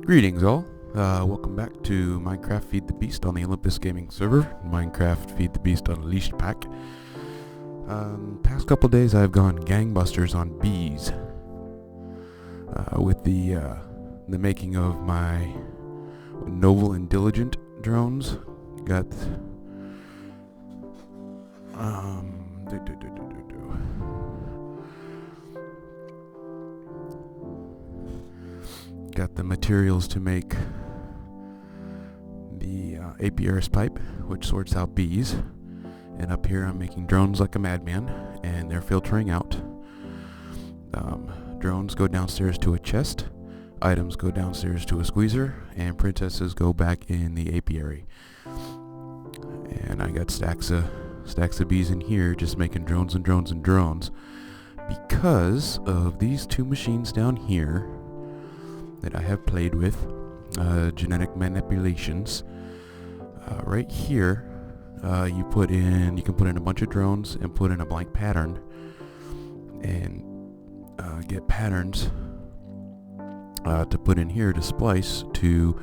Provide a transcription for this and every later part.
Greetings all, welcome back to Minecraft Feed the Beast on the Olympus Gaming server, Minecraft Feed the Beast Unleashed pack. Past couple days I've gone gangbusters on bees, with the making of my Noble and Diligent drones. Got, got the materials to make the apiarist pipe, which sorts out bees. And up here I'm making drones like a madman, and they're filtering out. Drones go downstairs to a chest, items go downstairs to a squeezer, and princesses go back in the apiary. And I got stacks of bees in here just making drones and drones and drones because of these two machines down here that I have played with, genetic manipulations. Right here, you can put in a bunch of drones and put in a blank pattern and get patterns to put in here to splice to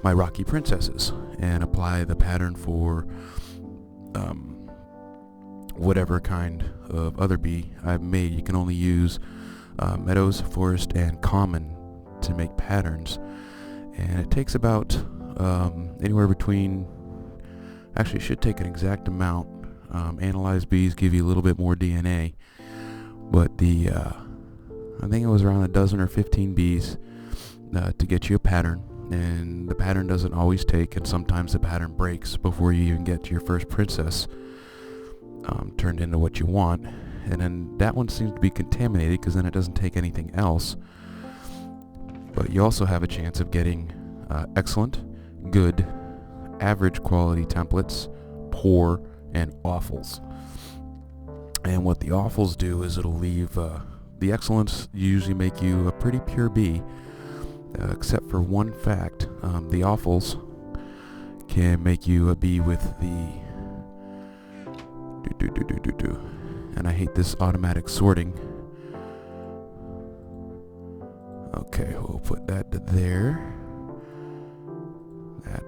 my rocky princesses and apply the pattern for whatever kind of other bee I've made. You can only use meadows, forest, and common to make patterns, and it takes about anywhere between, actually it should take an exact amount. Analyzed bees give you a little bit more DNA, but I think it was around a dozen or 15 bees to get you a pattern, and the pattern doesn't always take, and sometimes the pattern breaks before you even get to your first princess turned into what you want. And then that one seems to be contaminated because then it doesn't take anything else. But you also have a chance of getting excellent, good, average quality templates, poor, and awfuls. And what the awfuls do is it'll leave the excellents usually make you a pretty pure bee, except for one fact. The awfuls can make you a bee with the and I hate this automatic sorting. Okay, we'll put that to there, that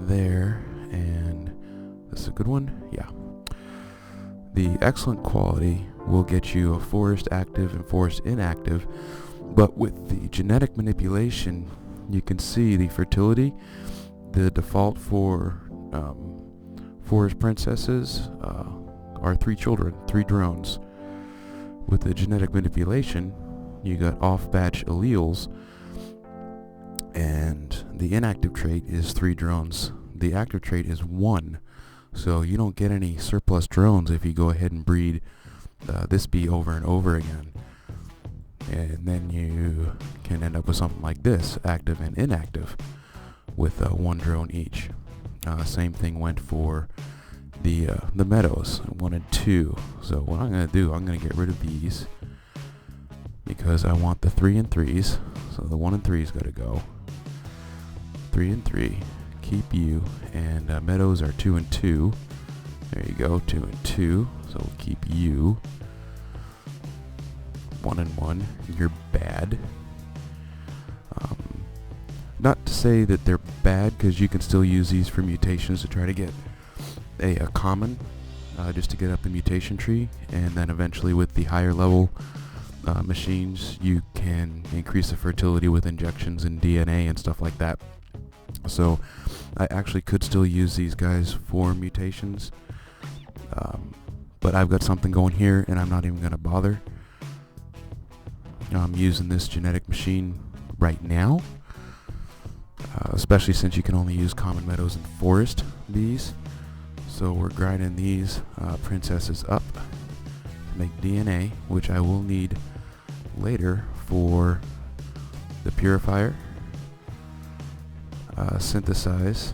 there, and this is a good one. Yeah. The excellent quality will get you a forest active and forest inactive, but with the genetic manipulation, you can see the fertility. The default for forest princesses are 3 children, 3 drones. With the genetic manipulation, you got off-batch alleles, and the inactive trait is 3 drones. The active trait is 1, so you don't get any surplus drones if you go ahead and breed this bee over and over again. And then you can end up with something like this, active and inactive, with 1 drone each. Same thing went for the meadows, 1 and 2. So what I'm going to do, I'm going to get rid of these because I want the 3 and 3s. So the 1 and 3's got to go. 3 and 3. Keep you. And meadows are 2 and 2. There you go, 2 and 2. So we'll keep you. 1 and 1. You're bad. Not to say that they're bad, because you can still use these for mutations to try to get a common, just to get up the mutation tree, and then eventually with the higher level machines you can increase the fertility with injections and DNA and stuff like that. So I actually could still use these guys for mutations, but I've got something going here and I'm not even going to bother. I'm using this genetic machine right now, especially since you can only use common meadows and forest bees. So we're grinding these princesses up to make DNA, which I will need later for the purifier, synthesize,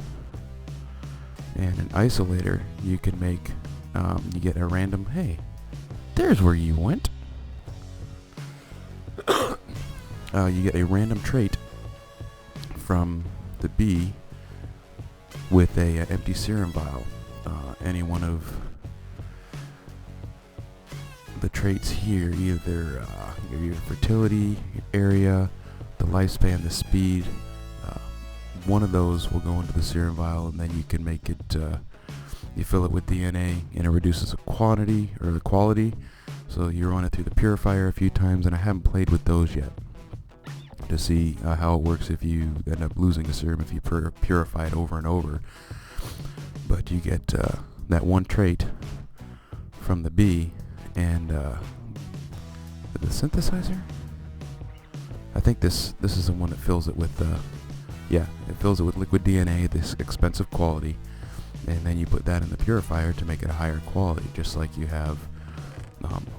and an isolator. You can make, you get a random, hey, there's where you went. You get a random trait from the bee with a empty serum vial. Any one of the traits here, either your fertility, your area, the lifespan, the speed, one of those will go into the serum vial, and then you can make it, you fill it with DNA, and it reduces the quantity or the quality. So you run it through the purifier a few times, and I haven't played with those yet to see how it works if you end up losing the serum if you purify it over and over. But you get that one trait from the bee, and the synthesizer. I think this is the one that fills it with it fills it with liquid DNA, this expensive quality, and then you put that in the purifier to make it a higher quality, just like you have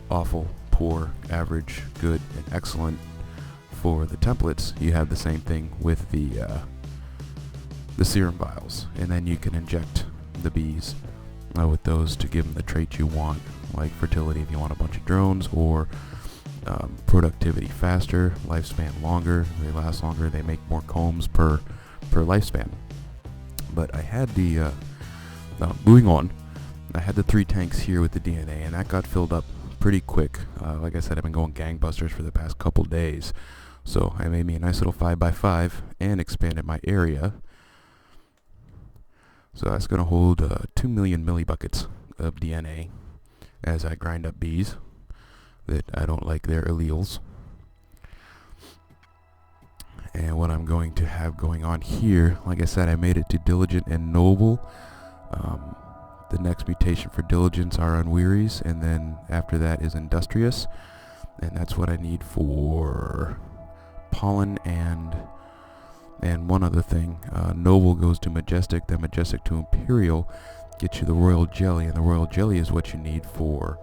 awful, poor, average, good, and excellent for the templates. You have the same thing with the serum vials, and then you can inject the bees with those to give them the trait you want, like fertility if you want a bunch of drones, or productivity faster, lifespan longer, they last longer, they make more combs per lifespan. But I had the moving on, I had the 3 tanks here with the DNA, and that got filled up pretty quick. Like I said, I've been going gangbusters for the past couple days, so I made me a nice little 5x5 and expanded my area. So that's going to hold 2 million millibuckets of DNA as I grind up bees that I don't like their alleles. And what I'm going to have going on here, like I said, I made it to diligent and noble. The next mutation for diligence are unwearies, and then after that is industrious, and that's what I need for pollen and one other thing. Noble goes to majestic, then majestic to imperial, gets you the royal jelly, and the royal jelly is what you need for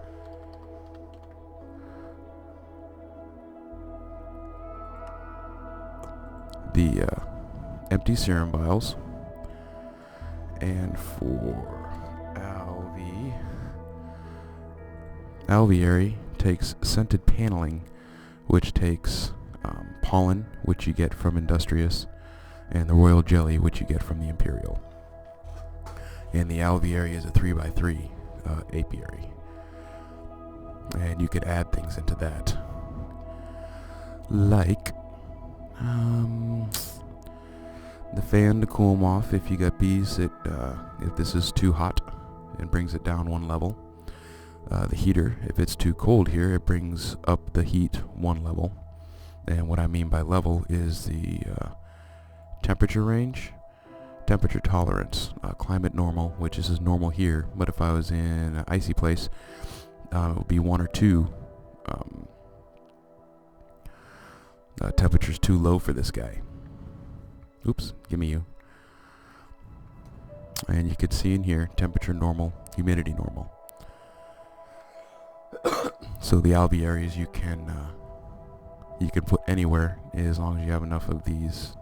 the empty serum vials. And for alveary takes scented paneling, which takes pollen, which you get from industrious, and the royal jelly, which you get from the imperial. And the alveary is a 3x3 apiary, and you could add things into that, like the fan to cool them off if you got bees that if this is too hot, it brings it down 1 level. The heater, if it's too cold here, it brings up the heat 1 level. And what I mean by level is the temperature range, temperature tolerance, climate normal, which is normal here, but if I was in an icy place, it would be 1 or 2 temperatures too low for this guy. Oops, give me you. And you can see in here, temperature normal, humidity normal. So the alvearies you can put anywhere as long as you have enough of these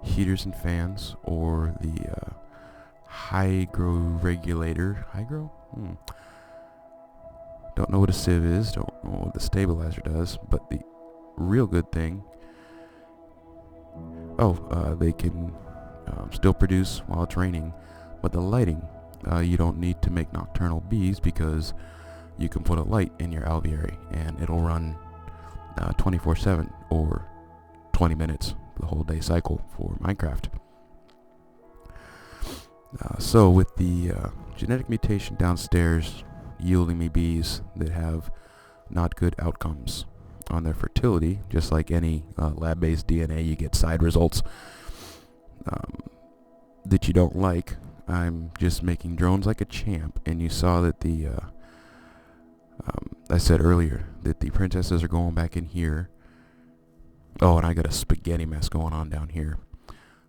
heaters and fans, or the hygro regulator. Hygro? Don't know what a sieve is, don't know what the stabilizer does, but the real good thing, they can still produce while it's raining, but the lighting, you don't need to make nocturnal bees, because you can put a light in your alveary and it'll run 24/7 or 20 minutes, the whole day cycle for Minecraft. So with the genetic mutation downstairs yielding me bees that have not good outcomes on their fertility, just like any lab-based DNA, you get side results that you don't like. I'm just making drones like a champ, and you saw that the I said earlier that the princesses are going back in here. Oh, and I got a spaghetti mess going on down here.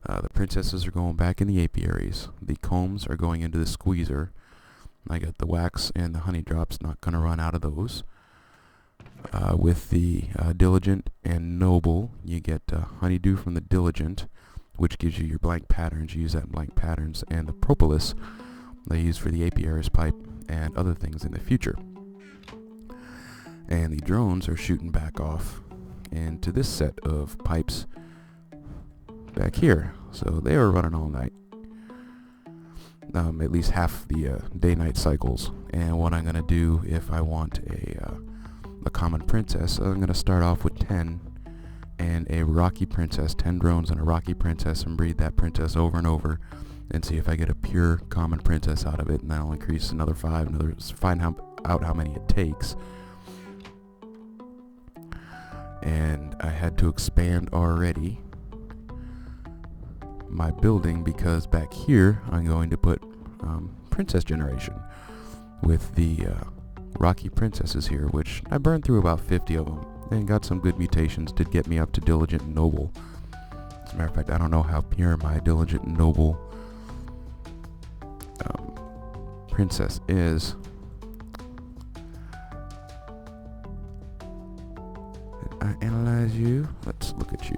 The princesses are going back in the apiaries. The combs are going into the squeezer. I got the wax and the honey drops, not going to run out of those. With the diligent and noble, you get honeydew from the diligent, which gives you your blank patterns. You use that in blank patterns, and the propolis they use for the apiaries pipe and other things in the future. And the drones are shooting back off into this set of pipes back here. So they are running all night. At least half the day-night cycles. And what I'm going to do if I want a common princess, I'm going to start off with 10 and find a Rocky Princess, 10 drones and a Rocky Princess, and breed that princess over and over, and see if I get a pure common princess out of it, and then I'll increase another 5, find out how many it takes. And I had to expand already my building because back here I'm going to put princess generation with the Rocky Princesses here, which I burned through about 50 of them and got some good mutations to get me up to Diligent and Noble. As a matter of fact, I don't know how pure my Diligent and Noble princess is. Did I analyze you? Let's look at you.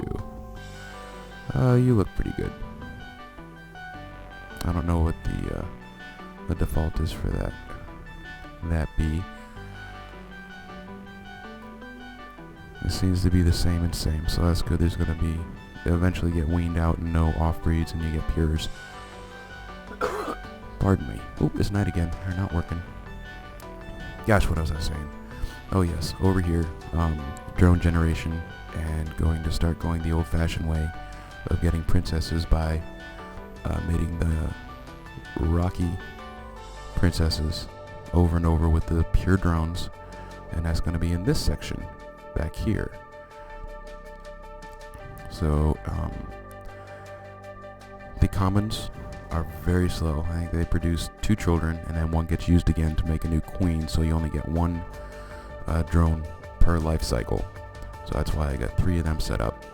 You look pretty good. I don't know what the default is for that bee. It seems to be the same and same, so that's good. There's going to be, they eventually get weaned out and no off-breeds, and you get pures. Pardon me. Oop, it's night again. They're not working. Gosh, what was I saying? Oh yes, over here, drone generation, and going to start going the old-fashioned way of getting princesses by mating the Rocky Princesses over and over with the pure drones, and that's going to be in this section back here. So the commons are very slow. I think they produce 2 children and then one gets used again to make a new queen, so you only get 1 drone per life cycle. So that's why I got 3 of them set up.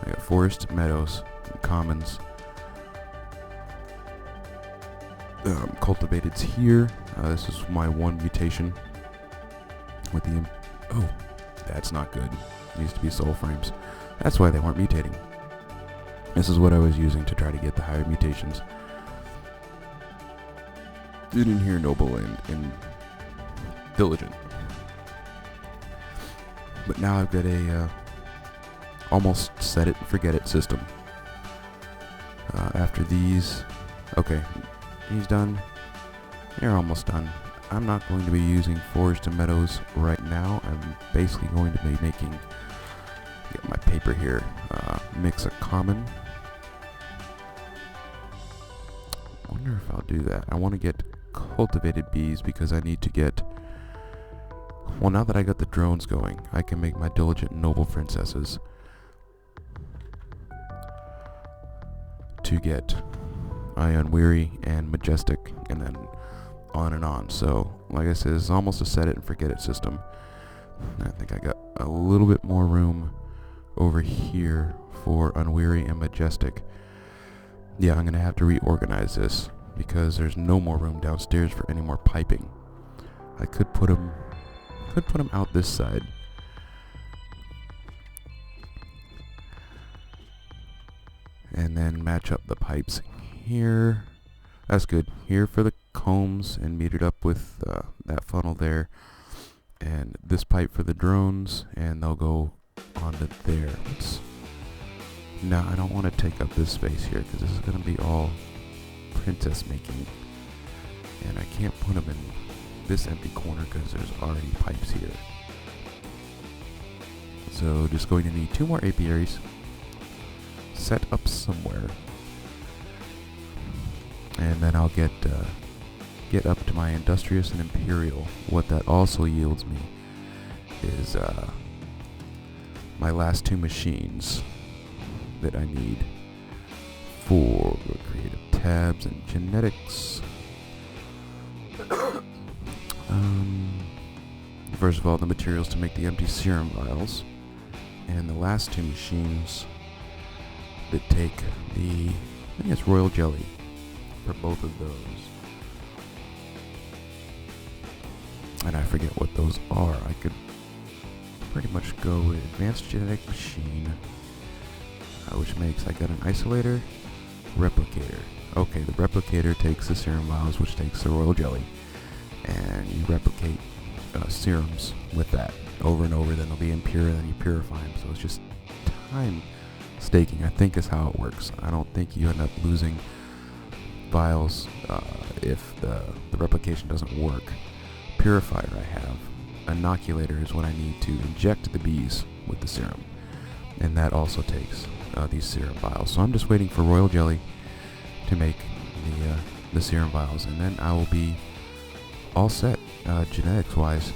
I got forest, meadows, and commons. Cultivated's here. This is my 1 mutation with the oh, that's not good. Needs to be soul frames. That's why they weren't mutating. This is what I was using to try to get the higher mutations. Didn't hear Noble and Diligent. But now I've got a almost set it and forget it system. After these, okay, he's done. You're almost done. I'm not going to be using forest and meadows right now. I'm basically going to be making, get my paper here, mix a common. I wonder if I'll do that. I want to get cultivated bees because I need to get, well, now that I got the drones going, I can make my Diligent and Noble Princesses to get Unweary and Majestic, and then on and on. So, like I said, it's almost a set it and forget it system. I think I got a little bit more room over here for Unweary and Majestic. Yeah, I'm gonna have to reorganize this because there's no more room downstairs for any more piping. I could put them out this side. And then match up the pipes here. That's good. Here for the combs and metered up with that funnel there. And this pipe for the drones, and they'll go onto there. No, I don't want to take up this space here because this is going to be all princess making. And I can't put them in this empty corner because there's already pipes here. So just going to need 2 more apiaries set up somewhere. And then I'll get up to my industrious and imperial. What that also yields me is my last 2 machines that I need for creative tabs and genetics. First of all, the materials to make the empty serum vials, and the last 2 machines that take the, I think it's royal jelly for both of those. And I forget what those are. I could pretty much go with advanced genetic machine, which makes, I got an isolator, replicator. Okay, the replicator takes the serum vials, which takes the royal jelly, and you replicate serums with that over and over. Then they'll be impure, and then you purify them. So it's just time staking, I think, is how it works. I don't think you end up losing vials if the replication doesn't work. Purifier I have. Inoculator is what I need to inject the bees with the serum. and that also takes these serum vials. So I'm just waiting for royal jelly to make the serum vials, and then I will be all set genetics wise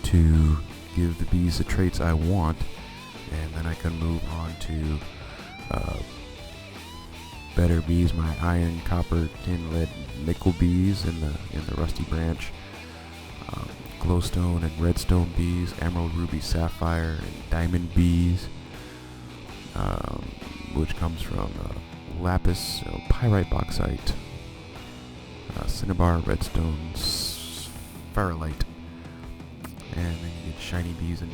to give the bees the traits I want, and then I can move on to better bees, my iron, copper, tin, lead, nickel bees in the rusty branch, glowstone and redstone bees, emerald, ruby, sapphire, and diamond bees, which comes from lapis, pyrite, bauxite, cinnabar, redstone, ferrolite, and then you get shiny bees and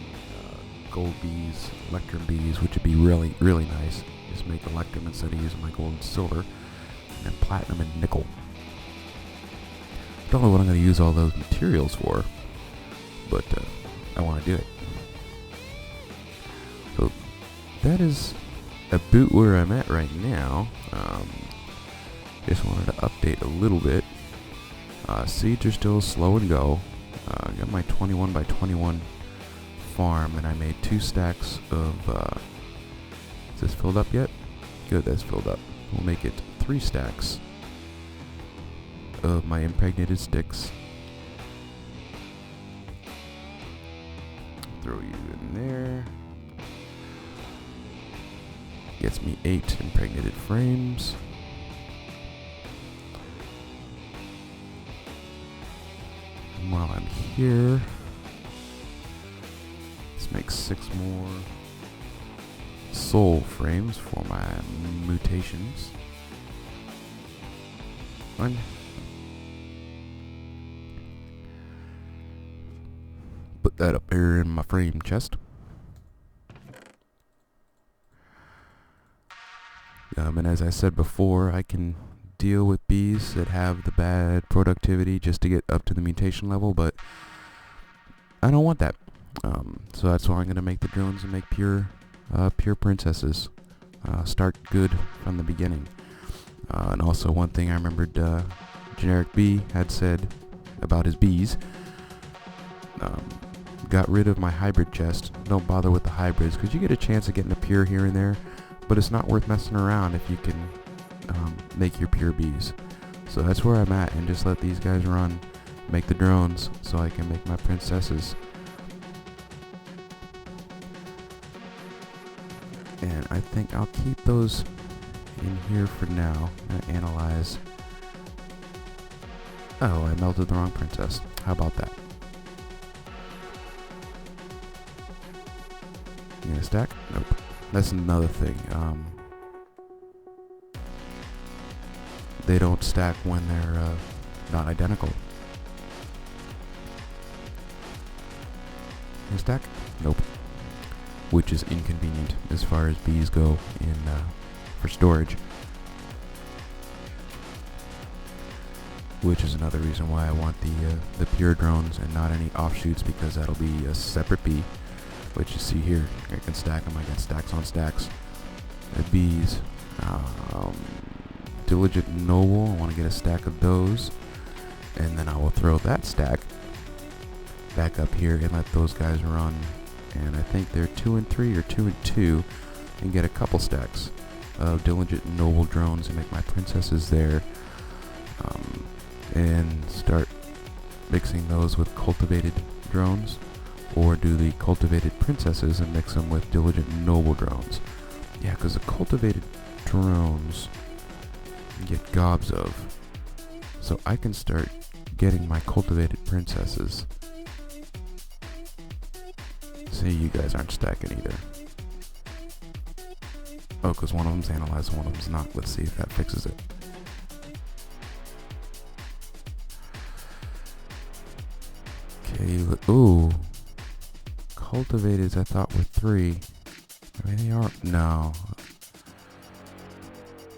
gold bees, electrum bees, which would be really, really nice. Just make electrum instead of using my gold and silver, and then platinum and nickel. Don't know what I'm going to use all those materials for, but I want to do it. So that is about where I'm at right now. Just wanted to update a little bit. Seeds are still slow and go. I got my 21 by 21 farm, and I made 2 stacks of is this filled up yet? Good, that's filled up. We'll make it 3 stacks of my impregnated sticks. Throw you in there. Gets me 8 impregnated frames. And while I'm here, let's make 6 more soul frames for my mutations. One. Put that up there in my frame chest. And as I said before, I can deal with bees that have the bad productivity just to get up to the mutation level, but I don't want that. So that's why I'm going to make the drones and make pure princesses. Start good from the beginning. And also one thing I remembered Generic B had said about his bees, got rid of my hybrid chest. Don't bother with the hybrids because you get a chance of getting a pure here and there, but it's not worth messing around if you can make your pure bees. So that's where I'm at, and just let these guys run, make the drones so I can make my princesses. And I think I'll keep those in here for now. I'm gonna analyze. Oh, I melted the wrong princess. How about that? You gonna stack? Nope. That's another thing. They don't stack when they're not identical. You stack? Nope. Which is inconvenient as far as bees go in for storage. Which is another reason why I want the pure drones and not any offshoots, because that'll be a separate bee. Which you see here, I can stack them. I got stacks on stacks. The bees, Diligent Noble. I want to get a stack of those, and then I will throw that stack back up here and let those guys run. And I think they're 2 and 3 or 2 and 2, and get a couple stacks of Diligent Noble drones and make my princesses there, and start mixing those with cultivated drones, or do the cultivated princesses and mix them with Diligent Noble drones. Yeah, because the cultivated drones you get gobs of, so I can start getting my cultivated princesses. See, you guys aren't stacking either. Oh, because one of them's analyzed, one of them's not. Let's see if that fixes it. Okay, ooh. Cultivateds I thought were 3. I mean, they are. No.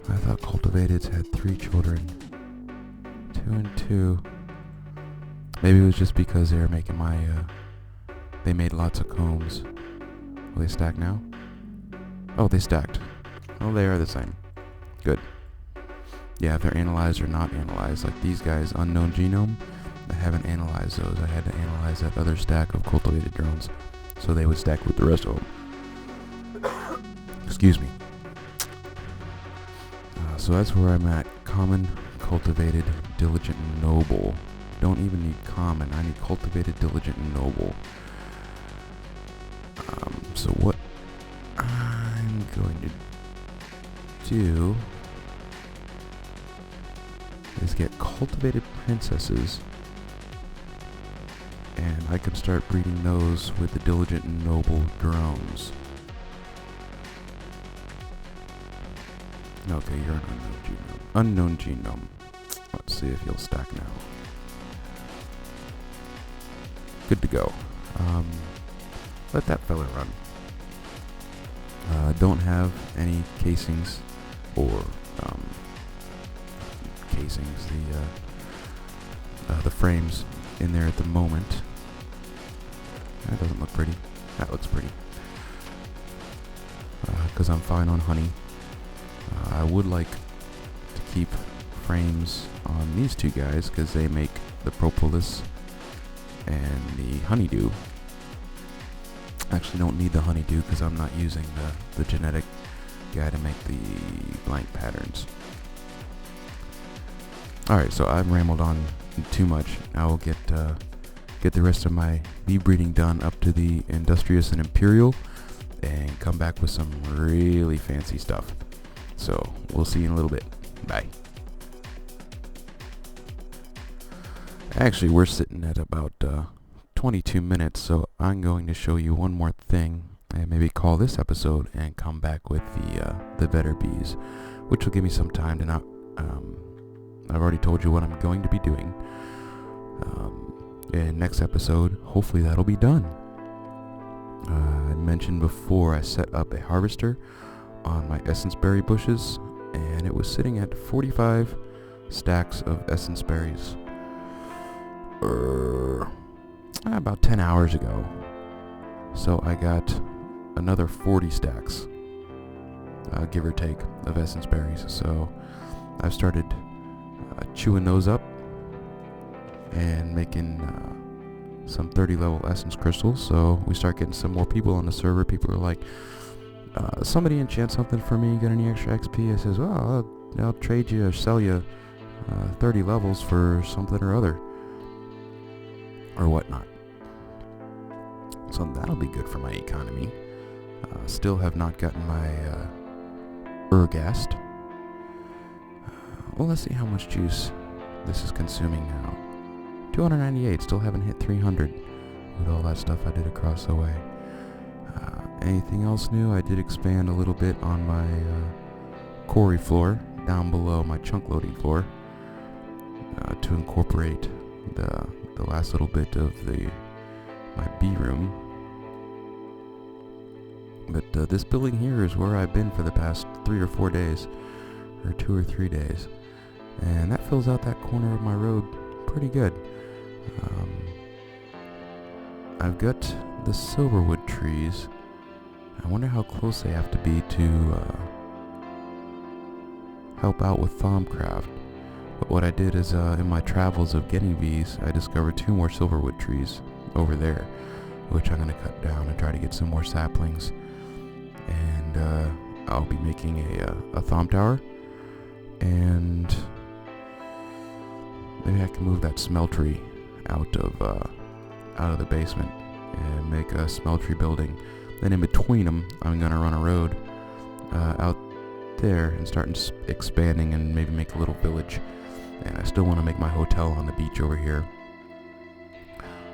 I thought cultivateds had 3 children. 2 and 2. Maybe it was just because they were making my, they made lots of combs. Will they stack now? Oh, they stacked. Oh, they are the same. Good. Yeah, if they're analyzed or not analyzed, like these guys, unknown genome, I haven't analyzed those. I had to analyze that other stack of cultivated drones, so they would stack with the rest of them. Excuse me. So that's where I'm at. Common, cultivated, diligent, and noble. Don't even need common. I need cultivated, diligent, and noble. So what I'm going to do is get cultivated princesses, and I can start breeding those with the diligent and noble drones. Okay, you're an unknown genome. Unknown genome. Let's see if you'll stack now. Good to go. Let that fella run. Don't have any casings or casings, the frames in there at the moment. That doesn't look pretty. That looks pretty. Because I'm fine on honey. I would like to keep frames on these two guys because they make the propolis and the honeydew. Actually don't need the honeydew because I'm not using the genetic guy to make the blank patterns. Alright, so I've rambled on too much. I will get the rest of my bee breeding done up to the industrious and imperial and come back with some really fancy stuff. So we'll see you in a little bit. Bye. Actually, we're sitting at about 22 minutes, so I'm going to show you one more thing and maybe call this episode and come back with the better bees, which will give me some time to not. I've already told you what I'm going to be doing. In next episode, hopefully that'll be done. I mentioned before I set up a harvester on my essence berry bushes, and it was sitting at 45 stacks of essence berries about 10 hours ago. So I got another 40 stacks, give or take, of essence berries. So I've started chewing those up and making some 30 level essence crystals. So we start getting some more people on the server. People are like, somebody enchant something for me, get any extra XP? I says, well, I'll trade you or sell you 30 levels for something or other or whatnot. So that'll be good for my economy. Still have not gotten my Ergast. Well, let's see how much juice this is consuming now. 298, still haven't hit 300 with all that stuff I did across the way. Anything else new? I did expand a little bit on my quarry floor down below my chunk loading floor to incorporate the last little bit of my bee room. But this building here is where I've been for the past 3 or 4 days, or 2 or 3 days, and that fills out that corner of my road pretty good. I've got the silverwood trees. I wonder how close they have to be to help out with Thaumcraft. But what I did is, in my travels of getting bees, I discovered 2 more silverwood trees over there, which I'm going to cut down and try to get some more saplings. And I'll be making a Thaum tower, and maybe I can move that smeltery out of the basement and make a smeltery building. Then in between them, I'm going to run a road out there and start expanding and maybe make a little village. And I still want to make my hotel on the beach over here.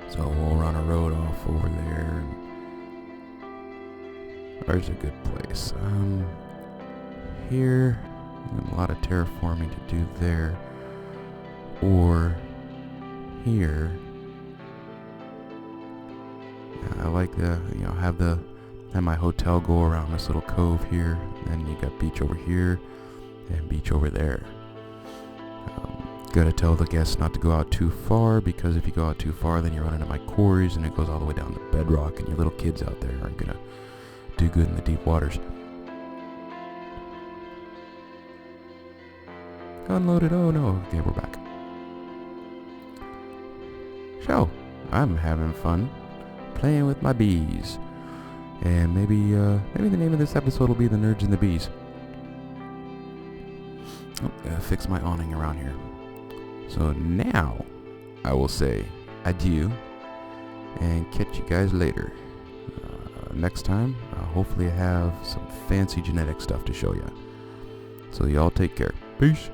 So we'll run a road off over there. There's a good place. Here, a lot of terraforming to do there. Or here. I like have my hotel go around this little cove here. Then you got beach over here and beach over there. Gotta tell the guests not to go out too far, because if you go out too far, then you run into my quarries and it goes all the way down to bedrock, and your little kids out there aren't gonna do good in the deep waters. Unloaded. Oh no. Okay, we're back. So, I'm having fun playing with my bees. And maybe the name of this episode will be The Nerds and the Bees. Oh, gotta fix my awning around here. So now I will say adieu and catch you guys later. Next time, hopefully I have some fancy genetic stuff to show you. So y'all take care. Peace.